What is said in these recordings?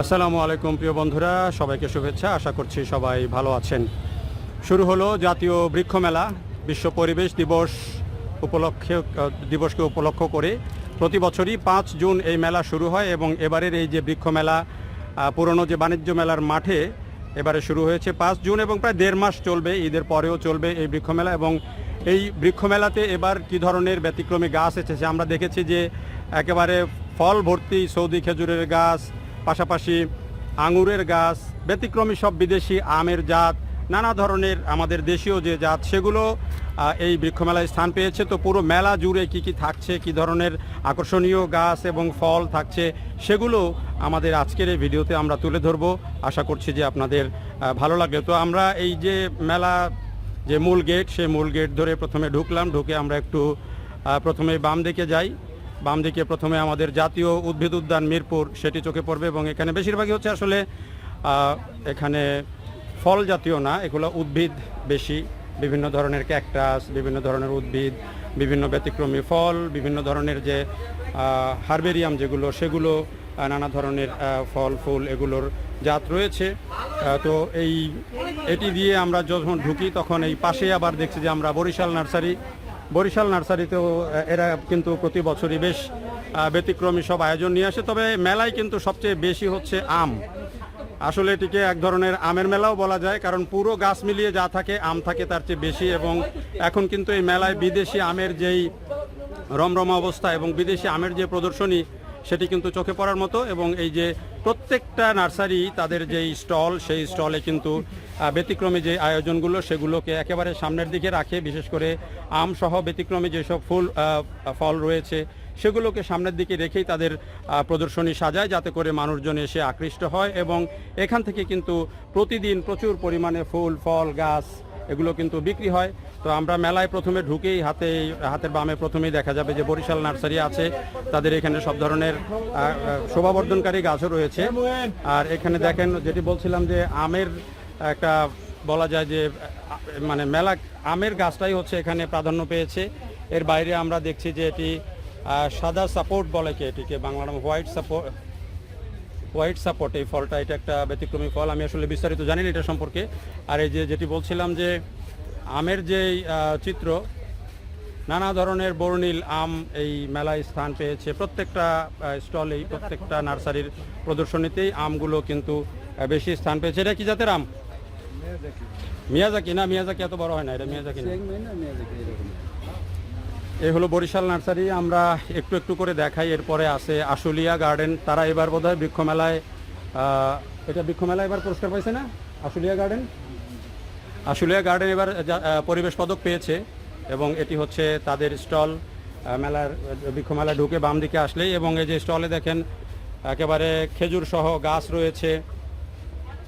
আসসালামু আলাইকুম প্রিয় বন্ধুরা, সবাইকে শুভেচ্ছা। আশা করছি সবাই ভালো আছেন। শুরু হলো জাতীয় বৃক্ষ মেলা। বিশ্ব পরিবেশ দিবসকে উপলক্ষ করে প্রতি বছরই 5 জুন এই মেলা শুরু হয় এবং এবারের এই যে বৃক্ষ মেলা পুরনো যে বাণিজ্য মেলার মাঠে এবারে শুরু হয়েছে 5 জুন এবং প্রায় 1.5 মাস চলবে। ঈদের পরেও চলবে এই বৃক্ষ মেলা এবং এই বৃক্ষ মেলাতে এবার কী ধরনের ব্যতিক্রমী গাছ এসেছে আমরা দেখেছি যে একেবারে ফল ভর্তি সৌদি খেজুরের গাছ, পাশাপাশি আঙুরের গাছ, ব্যতিক্রমী সব বিদেশি আমের জাত, নানা ধরনের আমাদের দেশীয় যে জাত সেগুলো এই বৃক্ষমেলায় স্থান পেয়েছে। তো পুরো মেলা জুড়ে কি কি থাকছে, কি ধরনের আকর্ষণীয় গাছ এবং ফল থাকছে সেগুলো আমাদের আজকের এই ভিডিওতে আমরা তুলে ধরব। আশা করছি যে আপনাদের ভালো লাগবে। তো আমরা এই যে মেলা যে মূল গেট, সেই মূল গেট ধরে প্রথমে ঢুকে আমরা একটু প্রথমে বাম দিকে যাই। বাম দিকে প্রথমে আমাদের জাতীয় উদ্ভিদ উদ্যান মিরপুর সেটি চোখে পড়বে এবং এখানে বেশিরভাগই হচ্ছে আসলে এখানে ফল জাতীয় না, এগুলো উদ্ভিদ বেশি, বিভিন্ন ধরনের ক্যাকটাস, বিভিন্ন ধরনের উদ্ভিদ, বিভিন্ন ব্যতিক্রমী ফল, বিভিন্ন ধরনের যে হার্বেরিয়াম যেগুলো সেগুলো নানা ধরনের ফল ফুল এগুলোর জাত রয়েছে। তো এটি দিয়ে আমরা যখন ঢুকি তখন এই পাশে আবার দেখছি যে আমরা বরিশাল নার্সারিতেও এরা কিন্তু প্রতি বছরই বেশ ব্যতিক্রমী সব আয়োজন নিয়ে আসে। তবে মেলায় কিন্তু সবচেয়ে বেশি হচ্ছে আম। আসলে এটিকে এক ধরনের আমের মেলাও বলা যায়, কারণ পুরো গাছ মিলিয়ে যা থাকে আম থাকে তার চেয়ে বেশি। এবং এখন কিন্তু এই মেলায় বিদেশি আমের যেই রমরমা অবস্থা এবং বিদেশি আমের যে প্রদর্শনী সেটি কিন্তু চোখে পড়ার মতো। এবং এই যে প্রত্যেকটা নার্সারি তাদের যেই স্টল, সেই স্টলে কিন্তু ব্যতিক্রমী যে আয়োজনগুলো সেগুলোকে একেবারে সামনের দিকে রাখে। বিশেষ করে আম সহ ব্যতিক্রমী যেসব ফল রয়েছে সেগুলোকে সামনের দিকে রেখেই তাদের প্রদর্শনী সাজায়, যাতে করে মানুষজন এসে আকৃষ্ট হয়। এবং এখান থেকে কিন্তু প্রতিদিন প্রচুর পরিমাণে ফুল ফল গাছ এগুলো কিন্তু বিক্রি হয়। তো আমরা মেলায় প্রথমে ঢুকেই হাতের বামে প্রথমেই দেখা যাবে যে বরিশাল নার্সারি আছে। তাদের এখানে সব ধরনের শোভাবর্ধনকারী গাছও রয়েছে। আর এখানে দেখেন, যেটি বলছিলাম যে আমের একটা বলা যায় যে মানে মেলা আমের গাছটাই হচ্ছে এখানে প্রাধান্য পেয়েছে। এর বাইরে আমরা দেখছি যে এটি সাদা সাপোর্ট বলে কি এটিকে, বাংলা নাম হোয়াইট সাপোর্ট। এই ফলটা এটা একটা ব্যতিক্রমী ফল, আমি আসলে বিস্তারিত জানি না এটা সম্পর্কে। আর এই যেটি বলছিলাম যে আমের যে চিত্র, নানা ধরনের বর্ণিল আম এই মেলায় স্থান পেয়েছে। প্রত্যেকটা স্টলেই, প্রত্যেকটা নার্সারির প্রদর্শনীতেই আমগুলো কিন্তু বেশি স্থান পেয়েছে। এটা কি জাতের আম? মিয়াজাকি না, মিয়াজাকি এত বড় হয় না, এটা মিয়াজাকি না। এই হলো বরিশাল নার্সারি। আমরা একটু একটু করে দেখাই। এরপরে আছে আশুলিয়া গার্ডেন। তারা এবার বোধহয় বৃক্ষমেলায় এবার পুরস্কার পাইছে না? আশুলিয়া গার্ডেন এবার পরিবেশ পদক পেয়েছে এবং এটি হচ্ছে তাদের স্টল। বৃক্ষমেলায় ঢুকে বাম দিকে আসলেই এবং এই যে স্টলে দেখেন একেবারে খেজুর সহ গাছ রয়েছে।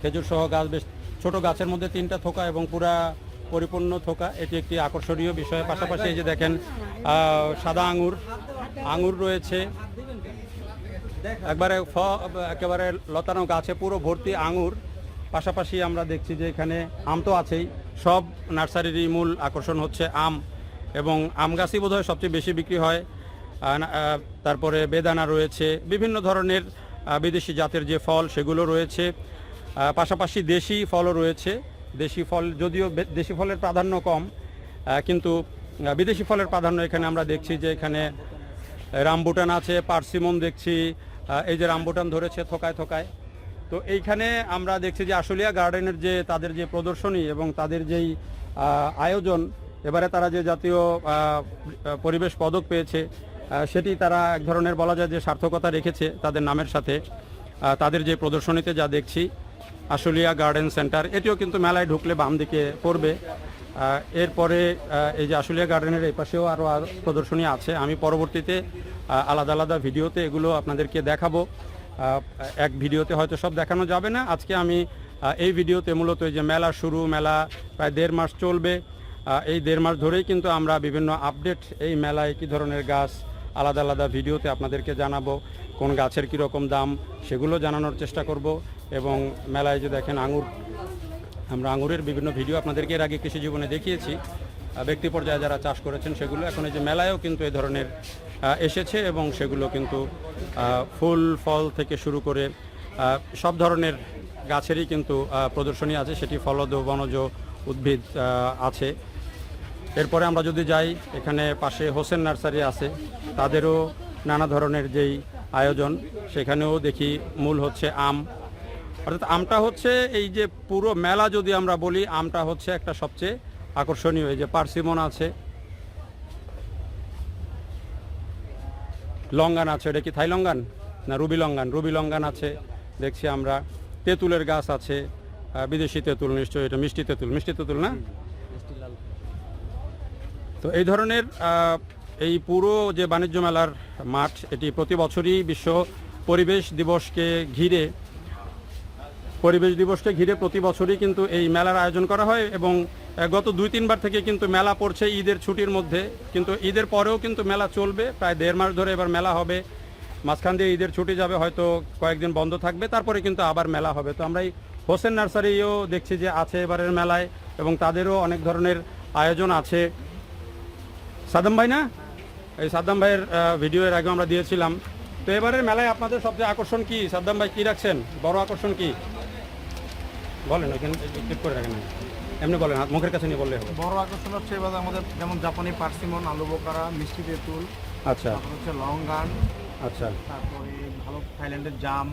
খেজুর সহ গাছ, বেশ ছোট গাছের মধ্যে 3টা থোকা এবং পুরা পরিপূর্ণ থোকা, এটি একটি আকর্ষণীয় বিষয়। পাশাপাশি এই যে দেখেন সাদা আঙুর রয়েছে, একেবারে লতানো গাছে পুরো ভর্তি আঙুর। পাশাপাশি আমরা দেখছি যে এখানে আম তো আছেই, সব নার্সারিরই মূল আকর্ষণ হচ্ছে আম এবং আম গাছই বোধহয় সবচেয়ে বেশি বিক্রি হয়। তারপরে বেদানা রয়েছে, বিভিন্ন ধরনের বিদেশি জাতের যে ফল সেগুলো রয়েছে। পাশাপাশি দেশি ফলও রয়েছে। দেশি ফল, যদিও দেশি ফলের প্রাধান্য কম, কিন্তু বিদেশি ফলের প্রাধান্য এখানে আমরা দেখছি যে এখানে রামবুটান আছে, পার্সিমন দেখছি, এই যে রামবুটান ধরেছে থোকায় থোকায়। তো এইখানে আমরা দেখছি যে আশুলিয়া গার্ডেনের যে তাদের যে প্রদর্শনী এবং তাদের যেই আয়োজন, এবারে তারা যে জাতীয় পরিবেশ পদক পেয়েছে সেটি তারা এক ধরনের বলা যায় যে সার্থকতা রেখেছে তাদের নামের সাথে। তাদের যে প্রদর্শনীতে যা দেখছি আশুলিয়া গার্ডেন সেন্টার, এটিও কিন্তু মেলায় ঢুকলে বাম দিকে পড়বে। এরপরে এই যে আশুলিয়া গার্ডেনের এই পাশেও আরও প্রদর্শনী আছে। আমি পরবর্তীতে আলাদা আলাদা ভিডিওতে এগুলো আপনাদেরকে দেখাবো। এক ভিডিওতে হয়তো সব দেখানো যাবে না। আজকে আমি এই ভিডিওতে মূলত এই যে মেলা প্রায় 1.5 মাস চলবে। এই 1.5 মাস ধরেই কিন্তু আমরা বিভিন্ন আপডেট, এই মেলায় কী ধরনের গাছ আলাদা আলাদা ভিডিওতে আপনাদেরকে জানাবো। কোন গাছের কীরকম দাম সেগুলো জানানোর চেষ্টা করব। এবং মেলায় যে দেখেন আমরা আঙুরের বিভিন্ন ভিডিও আপনাদেরকে এর আগে কৃষি জীবনে দেখিয়েছি। ব্যক্তি পর্যায়ে যারা চাষ করেছেন সেগুলো এখন এই যে মেলায়ও কিন্তু এই ধরনের এসেছে এবং সেগুলো কিন্তু ফুল ফল থেকে শুরু করে সব ধরনের গাছেরই কিন্তু প্রদর্শনী আছে, সেটি ফলজ বনজ উদ্ভিদ আছে। এরপরে আমরা যদি যাই, এখানে পাশে হোসেন নার্সারি আছে, তাদেরও নানা ধরনের যেই আয়োজন, সেখানেও দেখি মূল হচ্ছে আম। অর্থাৎ আমটা হচ্ছে এই যে পুরো মেলা যদি আমরা বলি, আমটা হচ্ছে একটা সবচেয়ে আকর্ষণীয়। এই যে পার্সিমন আছে, লঙ্গান আছে, এটা কি থাই লঙ্গান না রুবি লঙ্গান? রুবি লঙ্গান আছে দেখছি আমরা। তেঁতুলের গাছ আছে, বিদেশি তেঁতুল নিশ্চয়ই, এটা মিষ্টি তেঁতুল না? তো এই ধরনের এই পুরো যে বাণিজ্য মেলার মাঠ, এটি প্রতি বছরই বিশ্ব পরিবেশ দিবসকে ঘিরে প্রতি বছরই কিন্তু এই মেলার আয়োজন করা হয়। এবং গত 2-3 বার থেকে কিন্তু মেলা পড়ছে ঈদের ছুটির মধ্যে, কিন্তু ঈদের পরেও কিন্তু মেলা চলবে। প্রায় 1.5 মাস ধরে এবার মেলা হবে। মাঝখান দিয়ে ঈদের ছুটি যাবে, হয়তো কয়েকদিন বন্ধ থাকবে, তারপরে কিন্তু আবার মেলা হবে। তো আমরা এই হোসেন নার্সারিও দেখছি যে আছে এবারের মেলায়, এবং তাদেরও অনেক ধরনের আয়োজন আছে। সাদ্দাম ভাই না, এই সাদ্দাম ভাইয়ের ভিডিও এর আগে আমরা দিয়েছিলাম। তো এবারের মেলায় আপনাদের সবচেয়ে আকর্ষণ কি? সাদ্দাম ভাই কি রাখছেন, বড় আকর্ষণ কি বলেন? ওইখানে ক্লিক করে রাখেন, এমনি বলেন, মুখের কাছে নিয়ে বললে হবে। বড় আকর্ষণ হচ্ছে এবার আমাদের যেমন জাপানি পার্সিমন, আলু বোকারা, মিষ্টি তেঁতুল, আচ্ছা, তারপর হচ্ছে লঙ্গান, আচ্ছা, তারপরে ভালো থাইল্যান্ডের জাম,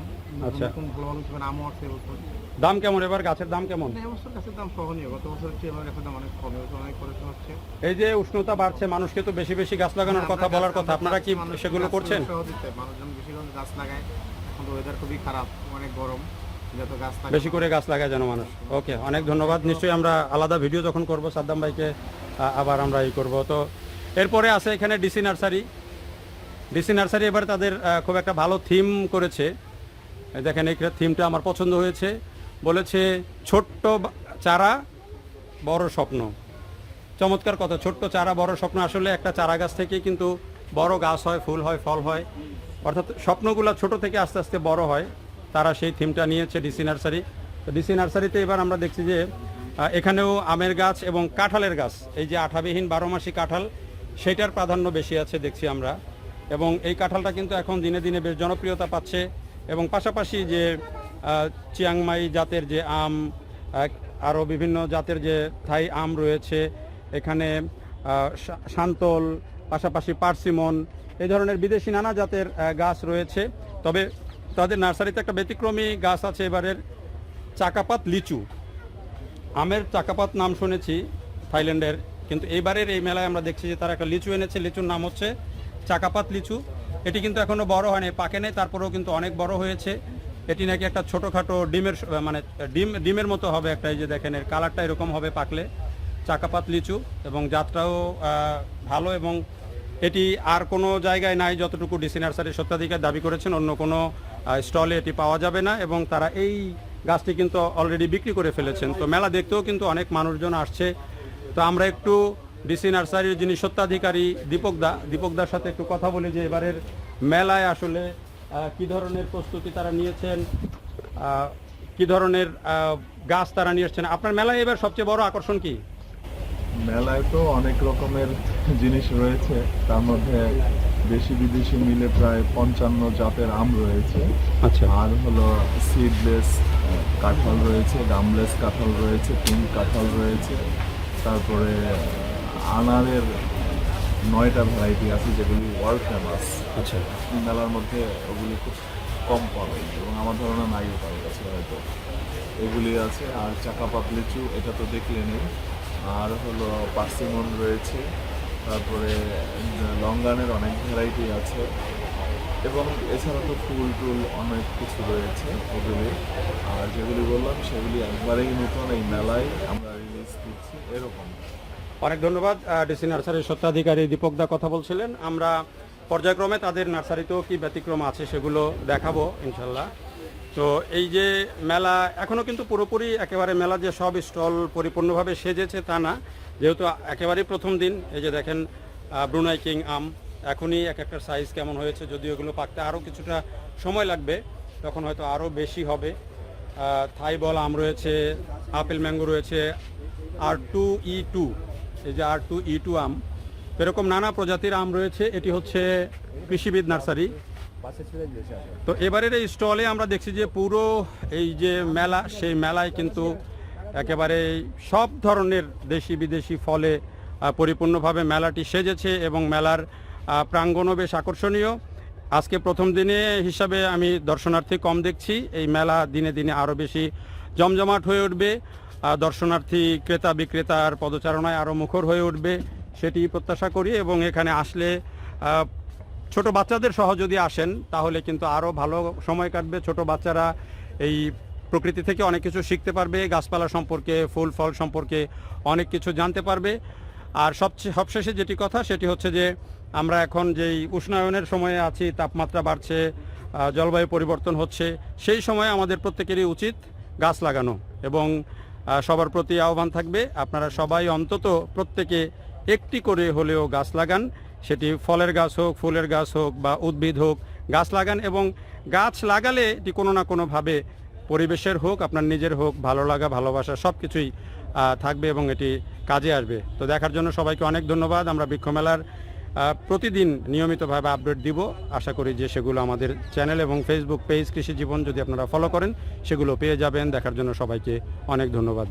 আচ্ছা। নতুন ভালো ভালো আমও আছে এবছর। দাম কেমন এবার, গাছের দাম কেমন? এবছর গাছের দাম সহনীয়, গত বছর চেয়ে এবার গাছের দাম অনেক কমে, অনেক পরিশ্রম হচ্ছে। এই যে উষ্ণতা বাড়ছে, মানুষকে তো বেশি বেশি গাছ লাগানোর কথা বলার কথা, আপনারা কি সেগুলো করছেন? মানুষজন বেশি করে গাছ লাগায়, এখন তো ওয়েদার খুবই খারাপ, অনেক গরম, যত গাছ লাগায় বেশি করে গাছ লাগায় যেন মানুষ। ওকে, অনেক ধন্যবাদ। নিশ্চয়ই আমরা আলাদা ভিডিও যখন করব সাদ্দাম ভাইকে আবার আমরা এই করব। তো এরপরে আছে এখানে ডিসি নার্সারি এবার তাদের খুব একটা ভালো থিম করেছে। দেখেন এই থিমটা আমার পছন্দ হয়েছে। বলেছে ছোট্ট চারা বড় স্বপ্ন। চমৎকার কথা, ছোট্ট চারা বড় স্বপ্ন। আসলে একটা চারা গাছ থেকে কিন্তু বড় গাছ হয়, ফুল হয়, ফল হয়, অর্থাৎ স্বপ্নগুলো ছোট থেকে আস্তে আস্তে বড় হয়। তারা সেই থিমটা নিয়েছে ডিসি নার্সারি। তো ডিসি নার্সারিতে এবার আমরা দেখছি যে এখানেও আমের গাছ এবং কাঁঠালের গাছ, এই যে আঠাবিহীন 12 মাসি কাঁঠাল, সেটার প্রাধান্য বেশি আছে দেখছি আমরা। এবং এই কাঁঠালটা কিন্তু এখন দিনে দিনে বেশ জনপ্রিয়তা পাচ্ছে। এবং পাশাপাশি যে চিয়াংমাই জাতের যে আম, আরও বিভিন্ন জাতের যে থাই আম রয়েছে, এখানে শান্তল, পাশাপাশি পার্সিমন, এই ধরনের বিদেশি নানা জাতের গাছ রয়েছে। তবে তাদের নার্সারিতে একটা ব্যতিক্রমী গাছ আছে এবারের, চাকাপাত লিচু। আমের চাকাপাত নাম শুনেছি থাইল্যান্ডের, কিন্তু এবারের এই মেলায় আমরা দেখছি যে তারা একটা লিচু এনেছে, লিচুর নাম হচ্ছে চাকাপাত লিচু। এটি কিন্তু এখনও বড় হয়নি, পাকে নেই, তারপরেও কিন্তু অনেক বড় হয়েছে। এটি নাকি একটা ছোটোখাটো ডিমের মানে ডিমের মতো হবে একটা, এই যে দেখেন এর কালারটা এরকম হবে পাকলে, চাকাপাত লিচু। এবং জাতটাও ভালো, এবং এটি আর কোনো জায়গায় নাই, যতটুকু ডিসি নার্সারির স্বত্বাধিকার দাবি করেছেন, অন্য কোনো স্টলে এটি পাওয়া যাবে না। এবং তারা এই গাছটি কিন্তু অলরেডি বিক্রি করে ফেলেছেন। তো মেলা দেখতেও কিন্তু অনেক মানুষজন আসছে। তো আমরা একটু ডিসি নার্সারির যিনি স্বত্বাধিকারী দীপকদার সাথে একটু কথা বলি যে এবারের মেলায় আসলে কি ধরনের প্রস্তুতি তারা নিয়েছেন, কি ধরনের গাছ তারা নিয়ে এসছেন। আপনার মেলায় এবার সবচেয়ে বড় আকর্ষণ কি? মেলায় তো অনেক রকমের জিনিস রয়েছে, তার মধ্যে দেশি বিদেশি মিলে প্রায় 55 জাতের আম রয়েছে। আচ্ছা, আর হলো সিডলেস কাঁঠাল রয়েছে, গামলেস কাঁঠাল রয়েছে, পিঙ্ক কাঁঠাল রয়েছে, তারপরে আনারের 9টা ভ্যারাইটি আছে যেগুলি ওয়ার্ল্ড ফেমাস। আচ্ছা, মেলার মধ্যে ওগুলি খুব কম পাবে এবং আমার ধারণা নাইও কারোর কাছে হয়তো, এগুলি আছে। আর চাকাপাত লিচু, এটা তো দেখলেনই। আর হলো পার্সিমন রয়েছে, তারপরে লঙ্গানের অনেক ভ্যারাইটি আছে, এবং এছাড়া তো ফুল টুল অনেক কিছু রয়েছে ওগুলি। আর যেগুলি বললাম সেগুলি একবারেই নতুন, এই মেলায় আমরা রিলিজ দিচ্ছি এরকম। অনেক ধন্যবাদ। ডিসি নার্সারির স্বত্বাধিকারী দীপকদা কথা বলছিলেন। আমরা পর্যায়ক্রমে তাদের নার্সারিতেও কি ব্যতিক্রম আছে সেগুলো দেখাবো ইনশাল্লাহ। তো এই যে মেলা এখনও কিন্তু পুরোপুরি একেবারে মেলা যে সব স্টল পরিপূর্ণভাবে সেজেছে তা না, যেহেতু একেবারেই প্রথম দিন। এই যে দেখেন ব্রুনাই কিং আম, এখনই এক একটা সাইজ কেমন হয়েছে, যদিও এগুলো পাকতে আরও কিছুটা সময় লাগবে, তখন হয়তো আরও বেশি হবে। থাই বল আম রয়েছে, আপেল ম্যাঙ্গো রয়েছে, R2E2, এই যে R2E2 আম, এরকম নানা প্রজাতির আম রয়েছে। এটি হচ্ছে কৃষিবিদ নার্সারি, তো এবারের এই স্টলে আমরা দেখছি যে পুরো এই যে মেলা, সেই মেলায় কিন্তু একেবারে সব ধরনের দেশি বিদেশি ফলে পরিপূর্ণভাবে মেলাটি সেজেছে এবং মেলার প্রাঙ্গণও বেশ আকর্ষণীয়। আজকে প্রথম দিনে হিসাবে আমি দর্শনার্থী কম দেখছি, এই মেলা দিনে দিনে আরও বেশি জমজমাট হয়ে উঠবে, দর্শনার্থী ক্রেতা বিক্রেতার পদচারণায় আরও মুখর হয়ে উঠবে সেটি প্রত্যাশা করি। এবং এখানে আসলে ছোট বাচ্চাদের সহ যদি আসেন তাহলে কিন্তু আরও ভালো সময় কাটবে। ছোট বাচ্চারা এই প্রকৃতি থেকে অনেক কিছু শিখতে পারবে, গাছপালা সম্পর্কে, ফুল ফল সম্পর্কে অনেক কিছু জানতে পারবে। আর সবশেষে যেটি কথা সেটি হচ্ছে যে আমরা এখন যেই উষ্ণায়নের সময়ে আছি, তাপমাত্রা বাড়ছে, জলবায়ু পরিবর্তন হচ্ছে, সেই সময়ে আমাদের প্রত্যেকেরই উচিত গাছ লাগানো। এবং সবার প্রতি আহ্বান থাকবে আপনারা সবাই অন্তত প্রত্যেকে একটি করে হলেও গাছ লাগান, সেটি ফলের গাছ হোক, ফুলের গাছ হোক বা উদ্ভিদ হোক, গাছ লাগান। এবং গাছ লাগালে এটি কোনো না কোনোভাবে পরিবেশের হোক, আপনার নিজের হোক, ভালো লাগা ভালোবাসা সব কিছুই থাকবে এবং এটি কাজে আসবে। তো দেখার জন্য সবাইকে অনেক ধন্যবাদ। আমরা বৃক্ষ মেলার প্রতিদিন নিয়মিতভাবে আপডেট দিব। আশা করি যে সেগুলো আমাদের চ্যানেল এবং ফেসবুক পেজ কৃষি জীবন যদি আপনারা ফলো করেন সেগুলো পেয়ে যাবেন। দেখার জন্য সবাইকে অনেক ধন্যবাদ।